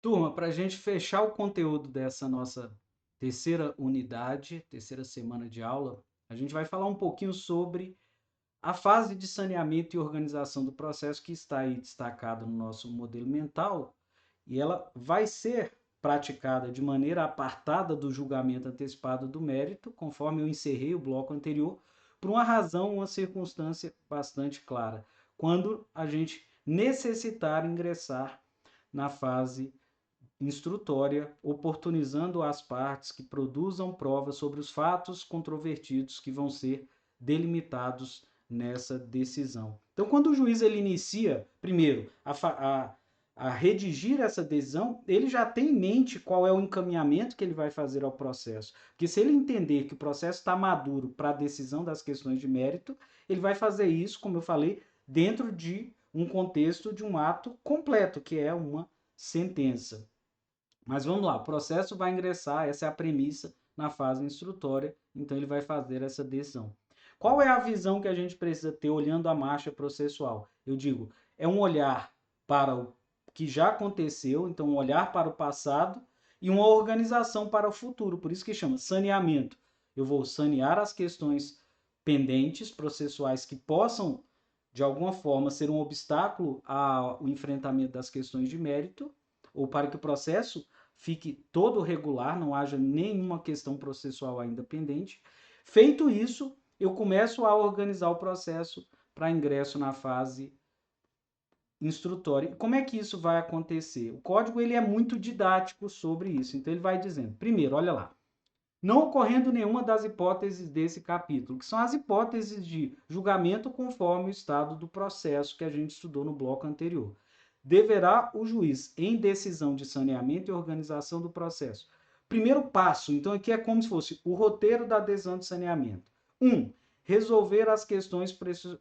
Turma, para a gente fechar o conteúdo dessa nossa terceira unidade, terceira semana de aula, a gente vai falar um pouquinho sobre a fase de saneamento e organização do processo que está aí destacado no nosso modelo mental, e ela vai ser praticada de maneira apartada do julgamento antecipado do mérito, conforme eu encerrei o bloco anterior, por uma razão, uma circunstância bastante clara, quando a gente necessitar ingressar na fase instrutória, oportunizando as partes que produzam provas sobre os fatos controvertidos que vão ser delimitados nessa decisão. Então, quando o juiz ele inicia, primeiro, a redigir essa decisão, ele já tem em mente qual é o encaminhamento que ele vai fazer ao processo. Porque se ele entender que o processo está maduro para a decisão das questões de mérito, ele vai fazer isso, como eu falei, dentro de um contexto de um ato completo, que é uma sentença. Mas vamos lá, o processo vai ingressar, essa é a premissa, na fase instrutória, então ele vai fazer essa decisão. Qual é a visão que a gente precisa ter olhando a marcha processual? Eu digo, é um olhar para o que já aconteceu, então um olhar para o passado e uma organização para o futuro, por isso que chama saneamento. Eu vou sanear as questões pendentes processuais que possam, de alguma forma, ser um obstáculo ao enfrentamento das questões de mérito, ou para que o processo fique todo regular, não haja nenhuma questão processual ainda pendente. Feito isso, eu começo a organizar o processo para ingresso na fase instrutória. Como é que isso vai acontecer? O código ele é muito didático sobre isso. Então ele vai dizendo, primeiro, olha lá, não ocorrendo nenhuma das hipóteses desse capítulo, que são as hipóteses de julgamento conforme o estado do processo que a gente estudou no bloco anterior. Deverá o juiz, em decisão de saneamento e organização do processo. Primeiro passo, então aqui é como se fosse o roteiro da decisão de saneamento. 1. Resolver as questões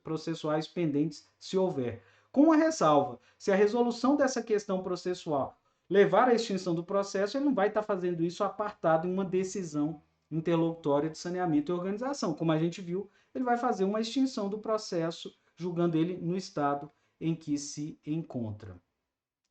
processuais pendentes, se houver. Com uma ressalva, se a resolução dessa questão processual levar à extinção do processo, ele não vai estar fazendo isso apartado em uma decisão interlocutória de saneamento e organização. Como a gente viu, ele vai fazer uma extinção do processo, julgando ele no estado em que se encontra.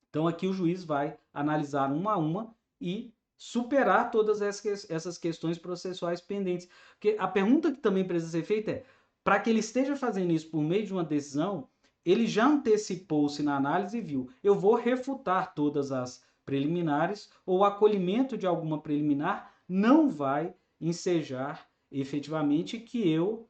Então, aqui o juiz vai analisar uma a uma e superar todas essas questões processuais pendentes. Porque a pergunta que também precisa ser feita é: para que ele esteja fazendo isso por meio de uma decisão, ele já antecipou-se na análise e viu, eu vou refutar todas as preliminares, ou o acolhimento de alguma preliminar não vai ensejar efetivamente que eu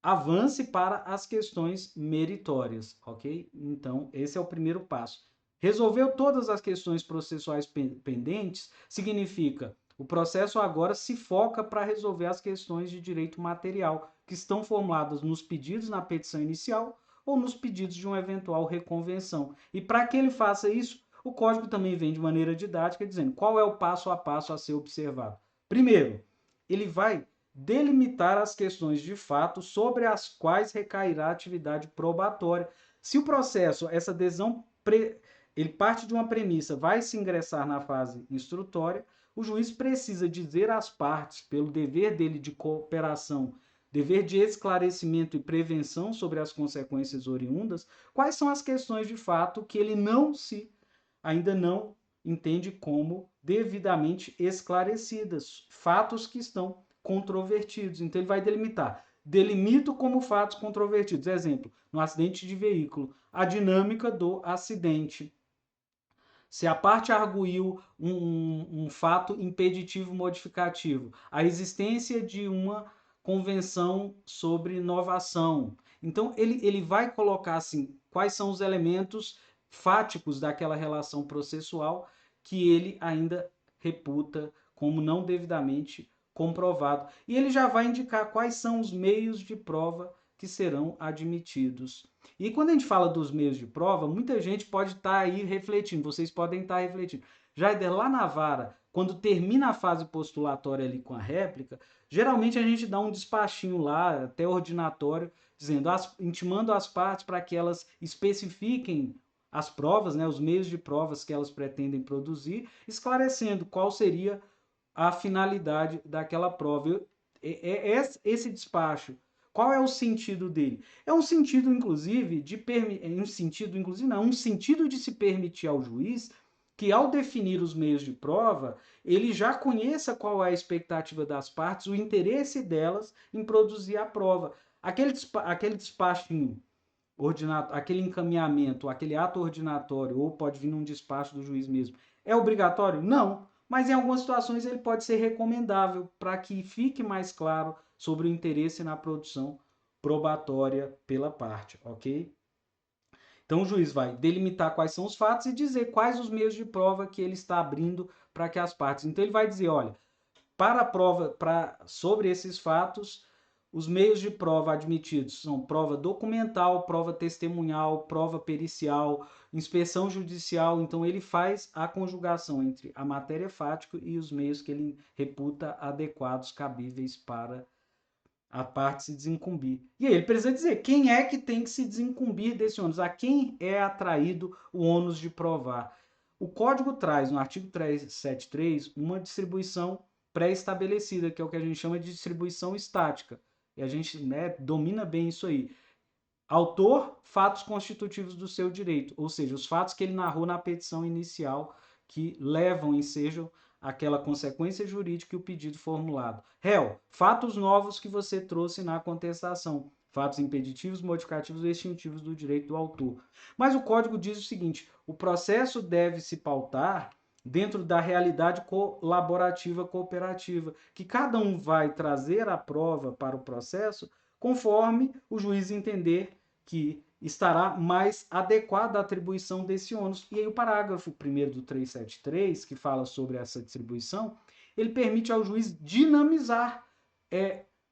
avance para as questões meritórias, ok? Então, esse é o primeiro passo. Resolveu todas as questões processuais pendentes, significa o processo agora se foca para resolver as questões de direito material que estão formuladas nos pedidos na petição inicial ou nos pedidos de uma eventual reconvenção. E para que ele faça isso, o código também vem de maneira didática dizendo qual é o passo a passo a ser observado. Primeiro, ele vai delimitar as questões de fato sobre as quais recairá a atividade probatória. Se o processo, essa decisão, ele parte de uma premissa, vai se ingressar na fase instrutória, o juiz precisa dizer às partes, pelo dever dele de cooperação, dever de esclarecimento e prevenção sobre as consequências oriundas, quais são as questões de fato que ele ainda não entende como devidamente esclarecidas, fatos que estão controvertidos. Então ele vai delimitar. Delimito como fatos controvertidos. Exemplo, no acidente de veículo, a dinâmica do acidente. Se a parte arguiu um fato impeditivo modificativo, a existência de uma convenção sobre inovação. Então, ele vai colocar assim, quais são os elementos fáticos daquela relação processual que ele ainda reputa como não devidamente comprovado. E ele já vai indicar quais são os meios de prova que serão admitidos. E quando a gente fala dos meios de prova, muita gente pode estar aí refletindo, vocês podem estar refletindo. Jaider, lá na vara, quando termina a fase postulatória ali com a réplica, geralmente a gente dá um despachinho lá, até ordinatório, dizendo, intimando as partes para que elas especifiquem as provas, né, os meios de provas que elas pretendem produzir, esclarecendo qual seria a finalidade daquela prova. Esse despacho, qual é o sentido dele? É um sentido, inclusive, um sentido de se permitir ao juiz que ao definir os meios de prova, ele já conheça qual é a expectativa das partes, o interesse delas em produzir a prova. Aquele despachinho aquele encaminhamento, aquele ato ordinatório, ou pode vir num despacho do juiz mesmo, é obrigatório? Não. Mas em algumas situações ele pode ser recomendável para que fique mais claro sobre o interesse na produção probatória pela parte, ok? Então o juiz vai delimitar quais são os fatos e dizer quais os meios de prova que ele está abrindo para que as partes. Então ele vai dizer, olha, para a prova, sobre esses fatos, os meios de prova admitidos são prova documental, prova testemunhal, prova pericial, inspeção judicial. Então ele faz a conjugação entre a matéria fática e os meios que ele reputa adequados, cabíveis para a parte se desincumbir. E aí ele precisa dizer quem é que tem que se desincumbir desse ônus, a quem é atraído o ônus de provar. O código traz, no artigo 373, uma distribuição pré-estabelecida, que é o que a gente chama de distribuição estática. E a gente, né, domina bem isso aí. Autor, fatos constitutivos do seu direito, ou seja, os fatos que ele narrou na petição inicial que levam e sejam aquela consequência jurídica e o pedido formulado. Réu, fatos novos que você trouxe na contestação, fatos impeditivos, modificativos e extintivos do direito do autor. Mas o código diz o seguinte: o processo deve se pautar dentro da realidade colaborativa cooperativa, que cada um vai trazer a prova para o processo conforme o juiz entender que estará mais adequada à atribuição desse ônus. E aí o parágrafo 1º do 373, que fala sobre essa distribuição, ele permite ao juiz dinamizar,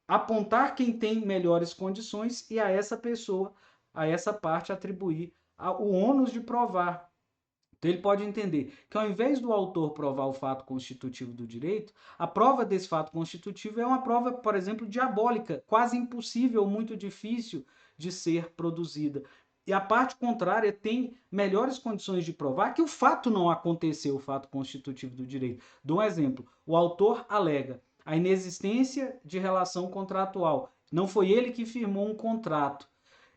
apontar quem tem melhores condições e a essa pessoa, a essa parte, atribuir o ônus de provar. Então ele pode entender que ao invés do autor provar o fato constitutivo do direito, a prova desse fato constitutivo é uma prova, por exemplo, diabólica, quase impossível, muito difícil de ser produzida. E a parte contrária tem melhores condições de provar que o fato não aconteceu, o fato constitutivo do direito. Dou um exemplo. O autor alega a inexistência de relação contratual. Não foi ele que firmou um contrato.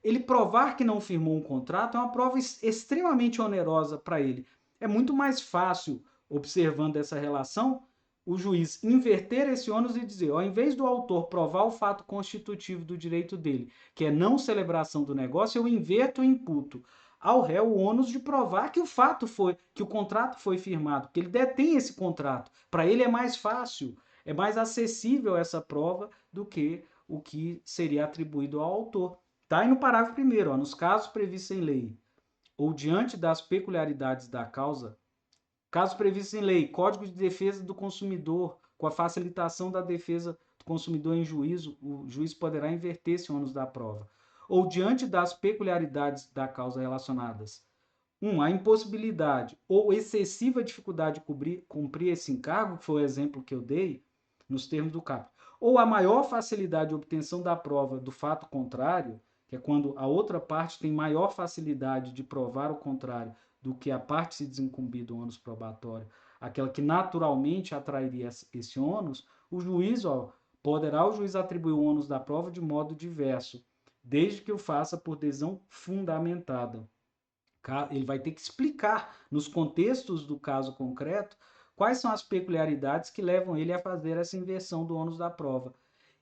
Ele provar que não firmou um contrato é uma prova extremamente onerosa para ele. É muito mais fácil, observando essa relação, o juiz inverter esse ônus e dizer, ao invés do autor provar o fato constitutivo do direito dele, que é não celebração do negócio, eu inverto e imputo ao réu o ônus de provar que que o contrato foi firmado, que ele detém esse contrato. Para ele é mais fácil, é mais acessível essa prova do que o que seria atribuído ao autor. Está aí no parágrafo primeiro, nos casos previstos em lei ou diante das peculiaridades da causa, casos previstos em lei, Código de Defesa do Consumidor, com a facilitação da defesa do consumidor em juízo, o juiz poderá inverter esse ônus da prova. Ou diante das peculiaridades da causa relacionadas. A impossibilidade ou excessiva dificuldade de cumprir esse encargo, que foi o exemplo que eu dei, nos termos do caput. Ou a maior facilidade de obtenção da prova do fato contrário, que é quando a outra parte tem maior facilidade de provar o contrário do que a parte se desincumbir do ônus probatório, aquela que naturalmente atrairia esse ônus, o juiz, poderá o juiz atribuir o ônus da prova de modo diverso, desde que o faça por decisão fundamentada. Ele vai ter que explicar, nos contextos do caso concreto, quais são as peculiaridades que levam ele a fazer essa inversão do ônus da prova.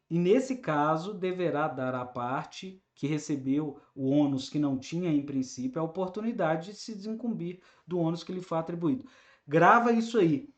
E nesse caso, deverá dar à parte que recebeu o ônus que não tinha em princípio a oportunidade de se desincumbir do ônus que lhe foi atribuído. Grava isso aí.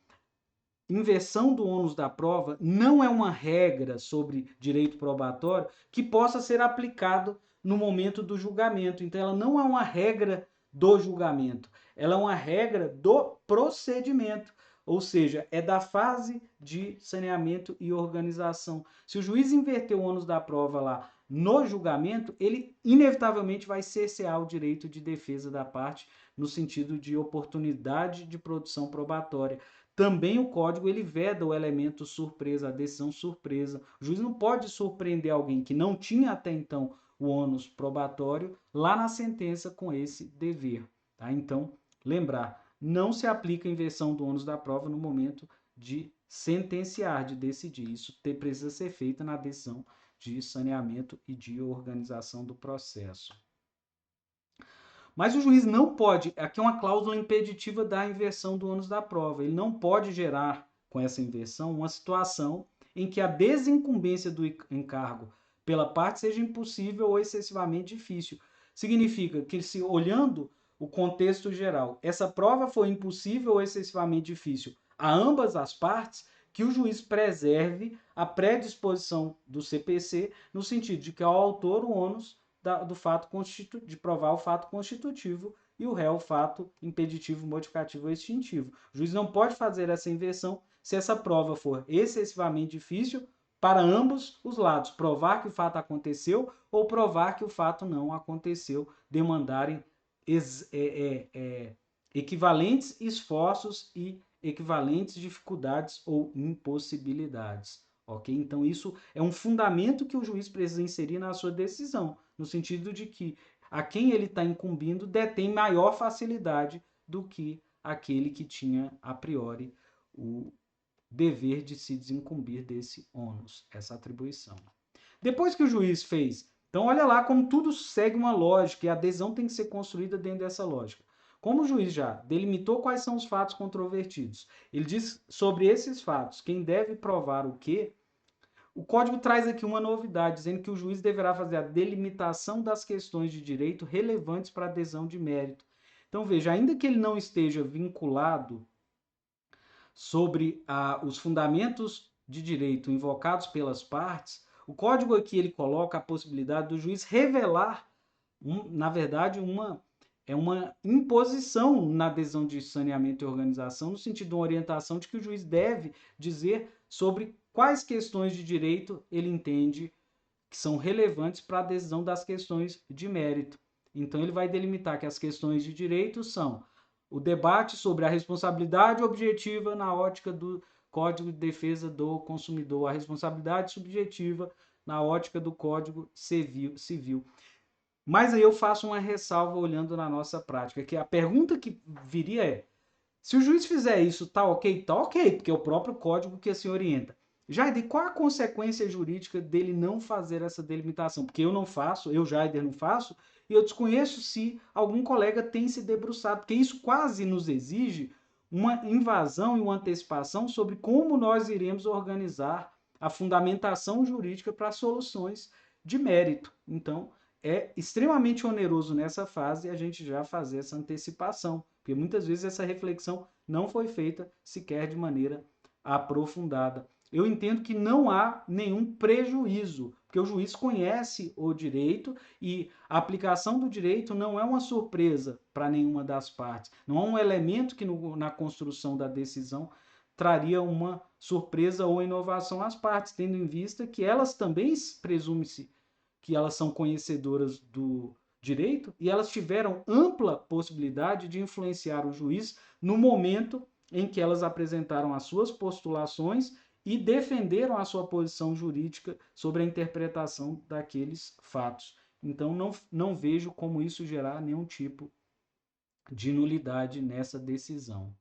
Inversão do ônus da prova não é uma regra sobre direito probatório que possa ser aplicado no momento do julgamento. Então, ela não é uma regra do julgamento, ela é uma regra do procedimento, ou seja, é da fase de saneamento e organização. Se o juiz inverter o ônus da prova lá no julgamento, ele inevitavelmente vai cercear o direito de defesa da parte no sentido de oportunidade de produção probatória. Também o código ele veda o elemento surpresa, a decisão surpresa. O juiz não pode surpreender alguém que não tinha até então o ônus probatório lá na sentença com esse dever. Tá? Então, lembrar, não se aplica a inversão do ônus da prova no momento de sentenciar, de decidir. Isso precisa ser feito na decisão de saneamento e de organização do processo. Mas o juiz não pode, aqui é uma cláusula impeditiva da inversão do ônus da prova, ele não pode gerar com essa inversão uma situação em que a desincumbência do encargo pela parte seja impossível ou excessivamente difícil. Significa que, se olhando o contexto geral, essa prova foi impossível ou excessivamente difícil a ambas as partes, que o juiz preserve a predisposição do CPC no sentido de que ao autor o ônus do fato de provar o fato constitutivo e o réu o fato impeditivo, modificativo ou extintivo. O juiz não pode fazer essa inversão se essa prova for excessivamente difícil para ambos os lados, provar que o fato aconteceu ou provar que o fato não aconteceu, demandarem equivalentes esforços e equivalentes dificuldades ou impossibilidades. Ok? Então, isso é um fundamento que o juiz precisa inserir na sua decisão, no sentido de que a quem ele está incumbindo detém maior facilidade do que aquele que tinha, a priori, o dever de se desincumbir desse ônus, essa atribuição. Depois que o juiz fez, então olha lá como tudo segue uma lógica e a adesão tem que ser construída dentro dessa lógica. Como o juiz já delimitou quais são os fatos controvertidos, ele diz sobre esses fatos quem deve provar o quê, o Código traz aqui uma novidade, dizendo que o juiz deverá fazer a delimitação das questões de direito relevantes para a adesão de mérito. Então veja, ainda que ele não esteja vinculado sobre os fundamentos de direito invocados pelas partes, o Código aqui ele coloca a possibilidade do juiz revelar, na verdade, uma imposição na adesão de saneamento e organização, no sentido de uma orientação de que o juiz deve dizer sobre quais questões de direito ele entende que são relevantes para a adesão das questões de mérito. Então, ele vai delimitar que as questões de direito são o debate sobre a responsabilidade objetiva na ótica do Código de Defesa do Consumidor, a responsabilidade subjetiva na ótica do Código Civil. Mas aí eu faço uma ressalva olhando na nossa prática, que a pergunta que viria é: se o juiz fizer isso, tá ok? Tá ok, porque é o próprio código que assim orienta. Jaider, qual a consequência jurídica dele não fazer essa delimitação? Porque eu não faço, eu, Jaider, não faço, e eu desconheço se algum colega tem se debruçado, porque isso quase nos exige uma invasão e uma antecipação sobre como nós iremos organizar a fundamentação jurídica para soluções de mérito. Então, é extremamente oneroso nessa fase a gente já fazer essa antecipação, porque muitas vezes essa reflexão não foi feita sequer de maneira aprofundada. Eu entendo que não há nenhum prejuízo, porque o juiz conhece o direito e a aplicação do direito não é uma surpresa para nenhuma das partes. Não é um elemento que na construção da decisão traria uma surpresa ou inovação às partes, tendo em vista que elas também presume-se que elas são conhecedoras do direito e elas tiveram ampla possibilidade de influenciar o juiz no momento em que elas apresentaram as suas postulações e defenderam a sua posição jurídica sobre a interpretação daqueles fatos. Então, não vejo como isso gerar nenhum tipo de nulidade nessa decisão.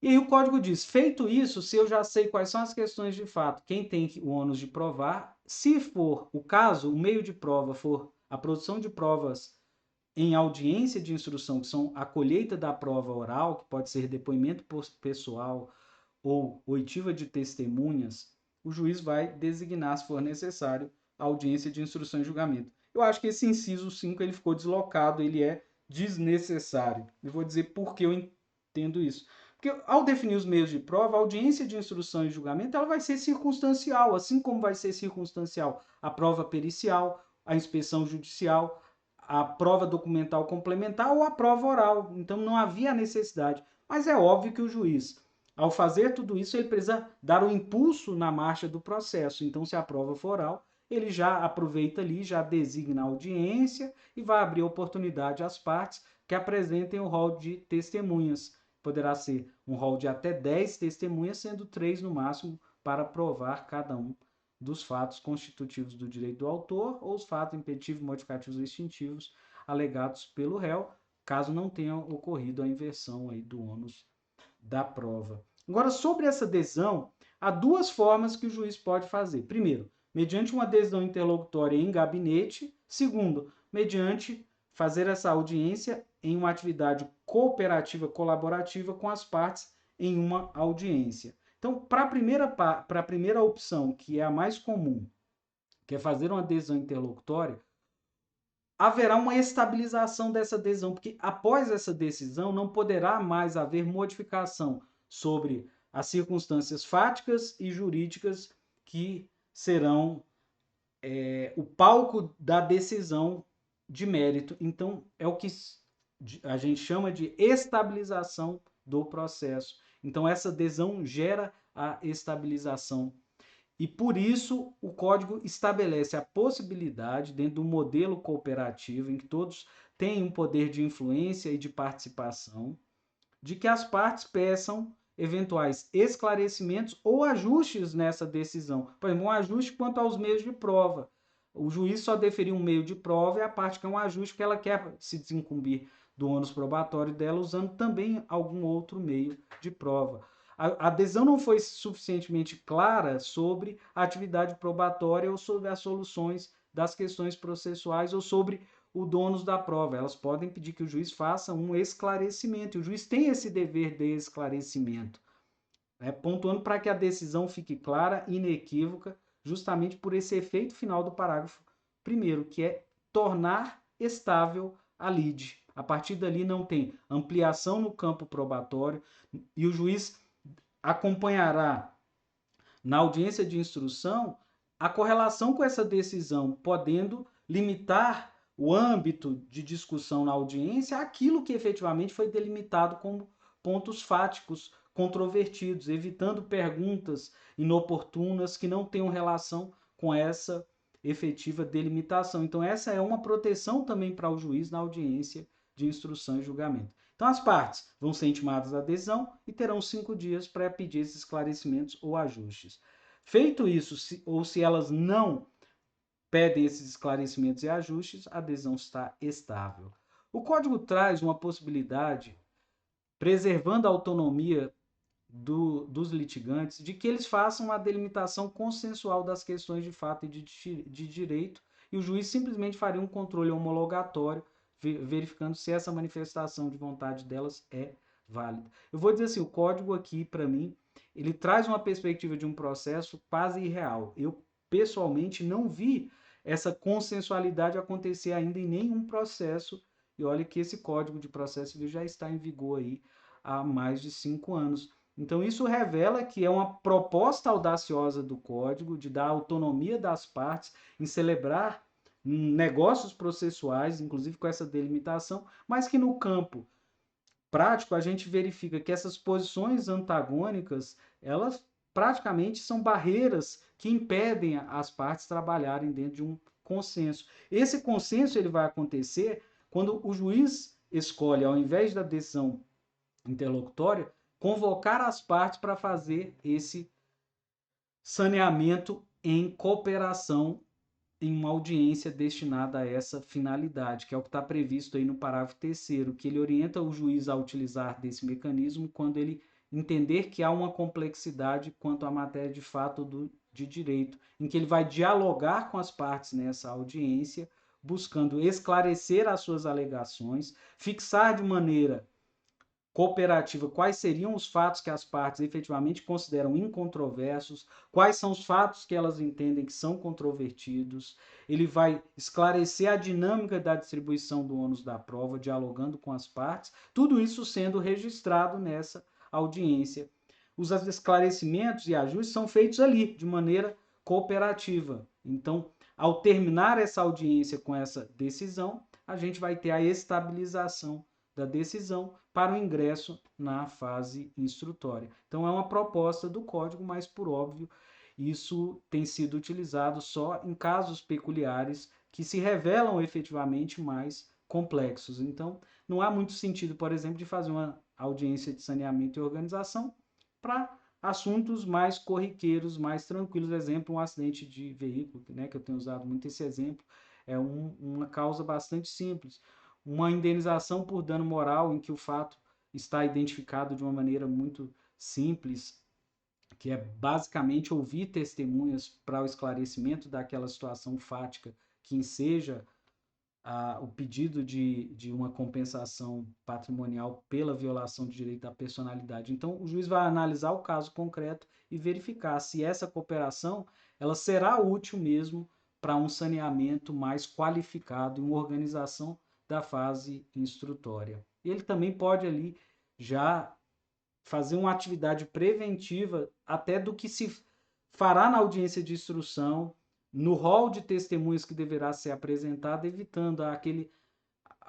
E aí o código diz, feito isso, se eu já sei quais são as questões de fato, quem tem o ônus de provar, se for o caso, o meio de prova for a produção de provas em audiência de instrução, que são a colheita da prova oral, que pode ser depoimento pessoal ou oitiva de testemunhas, o juiz vai designar, se for necessário, a audiência de instrução e julgamento. Eu acho que esse inciso 5 ele ficou deslocado, ele é desnecessário. Eu vou dizer por que eu entendo isso. Porque ao definir os meios de prova, a audiência de instrução e julgamento ela vai ser circunstancial, assim como vai ser circunstancial a prova pericial, a inspeção judicial, a prova documental complementar ou a prova oral. Então não havia necessidade. Mas é óbvio que o juiz, ao fazer tudo isso, ele precisa dar um impulso na marcha do processo. Então, se a prova for oral, ele já aproveita ali, já designa a audiência e vai abrir oportunidade às partes que apresentem o rol de testemunhas. Poderá ser um rol de até 10 testemunhas, sendo 3 no máximo para provar cada um dos fatos constitutivos do direito do autor ou os fatos impeditivos, modificativos ou extintivos alegados pelo réu, caso não tenha ocorrido a inversão aí do ônus da prova. Agora, sobre essa adesão, há duas formas que o juiz pode fazer. Primeiro, mediante uma adesão interlocutória em gabinete. Segundo, mediante fazer essa audiência em uma atividade cooperativa colaborativa com as partes em uma audiência. Então, para a primeira opção, que é a mais comum, que é fazer uma adesão interlocutória, haverá uma estabilização dessa adesão, porque após essa decisão não poderá mais haver modificação sobre as circunstâncias fáticas e jurídicas que serão o palco da decisão de mérito. Então, é o que a gente chama de estabilização do processo. Então, essa adesão gera a estabilização. E por isso o código estabelece a possibilidade, dentro do modelo cooperativo, em que todos têm um poder de influência e de participação, de que as partes peçam eventuais esclarecimentos ou ajustes nessa decisão. Por exemplo, um ajuste quanto aos meios de prova. O juiz só deferir um meio de prova e a parte quer um ajuste que ela quer se desincumbir do ônus probatório dela usando também algum outro meio de prova. A adesão não foi suficientemente clara sobre a atividade probatória ou sobre as soluções das questões processuais ou sobre o dono da prova. Elas podem pedir que o juiz faça um esclarecimento. E o juiz tem esse dever de esclarecimento, né? Pontuando para que a decisão fique clara e inequívoca, justamente por esse efeito final do parágrafo 1º, que é tornar estável a lide. A partir dali não tem ampliação no campo probatório e o juiz acompanhará na audiência de instrução a correlação com essa decisão, podendo limitar o âmbito de discussão na audiência àquilo que efetivamente foi delimitado como pontos fáticos controvertidos, evitando perguntas inoportunas que não tenham relação com essa efetiva delimitação. Então, essa é uma proteção também para o juiz na audiência de instrução e julgamento. Então, as partes vão ser intimadas à adesão e terão 5 dias para pedir esses esclarecimentos ou ajustes. Feito isso, ou se elas não pedem esses esclarecimentos e ajustes, a adesão está estável. O código traz uma possibilidade, preservando a autonomia dos litigantes, de que eles façam uma delimitação consensual das questões de fato e de direito, e o juiz simplesmente faria um controle homologatório, verificando se essa manifestação de vontade delas é válida. Eu vou dizer assim, o código aqui, para mim, ele traz uma perspectiva de um processo quase irreal. Eu, pessoalmente, não vi essa consensualidade acontecer ainda em nenhum processo, e olha que esse Código de Processo Civil já está em vigor aí há mais de 5 anos. Então, isso revela que é uma proposta audaciosa do Código de dar autonomia das partes em celebrar negócios processuais, inclusive com essa delimitação, mas que no campo prático a gente verifica que essas posições antagônicas, elas praticamente são barreiras que impedem as partes trabalharem dentro de um consenso. Esse consenso ele vai acontecer quando o juiz escolhe, ao invés da decisão interlocutória, convocar as partes para fazer esse saneamento em cooperação em uma audiência destinada a essa finalidade, que é o que está previsto aí no parágrafo 3º, que ele orienta o juiz a utilizar desse mecanismo quando ele entender que há uma complexidade quanto à matéria de fato de direito, em que ele vai dialogar com as partes nessa audiência, buscando esclarecer as suas alegações, fixar de maneira cooperativa quais seriam os fatos que as partes efetivamente consideram incontroversos, quais são os fatos que elas entendem que são controvertidos. Ele vai esclarecer a dinâmica da distribuição do ônus da prova, dialogando com as partes, tudo isso sendo registrado nessa audiência. Os esclarecimentos e ajustes são feitos ali, de maneira cooperativa. Então, ao terminar essa audiência com essa decisão, a gente vai ter a estabilização da decisão para o ingresso na fase instrutória. Então, é uma proposta do código, mas, por óbvio, isso tem sido utilizado só em casos peculiares que se revelam efetivamente mais complexos. Então, não há muito sentido, por exemplo, de fazer uma audiência de saneamento e organização para assuntos mais corriqueiros, mais tranquilos. Exemplo, um acidente de veículo, né, que eu tenho usado muito esse exemplo, é uma causa bastante simples. Uma indenização por dano moral em que o fato está identificado de uma maneira muito simples, que é basicamente ouvir testemunhas para o esclarecimento daquela situação fática que enseja o pedido de uma compensação patrimonial pela violação do direito da personalidade. Então, o juiz vai analisar o caso concreto e verificar se essa cooperação ela será útil mesmo para um saneamento mais qualificado e uma organização da fase instrutória. Ele também pode ali já fazer uma atividade preventiva até do que se fará na audiência de instrução, no rol de testemunhas que deverá ser apresentado, evitando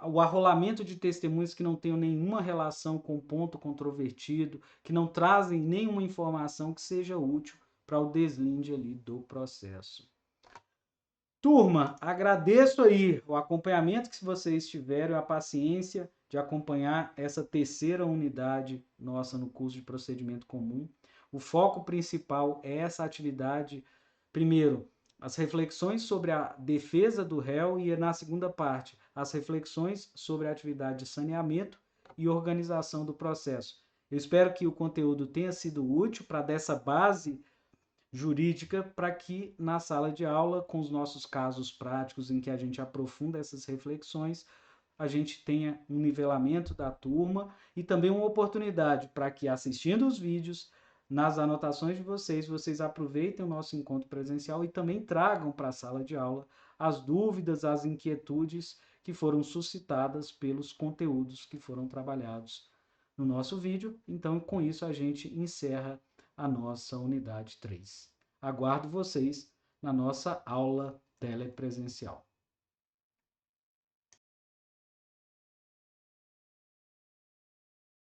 o arrolamento de testemunhas que não tenham nenhuma relação com o ponto controvertido, que não trazem nenhuma informação que seja útil para o deslinde ali do processo. Turma, agradeço aí o acompanhamento que vocês tiveram, a paciência de acompanhar essa terceira unidade nossa no curso de procedimento comum. O foco principal é essa atividade, primeiro, as reflexões sobre a defesa do réu e, na segunda parte, as reflexões sobre a atividade de saneamento e organização do processo. Eu espero que o conteúdo tenha sido útil para dessa base jurídica para que na sala de aula, com os nossos casos práticos em que a gente aprofunda essas reflexões, a gente tenha um nivelamento da turma e também uma oportunidade para que, assistindo os vídeos, nas anotações de vocês, vocês aproveitem o nosso encontro presencial e também tragam para a sala de aula as dúvidas, as inquietudes que foram suscitadas pelos conteúdos que foram trabalhados no nosso vídeo. Então, com isso, a gente encerra a nossa unidade 3. Aguardo vocês na nossa aula telepresencial.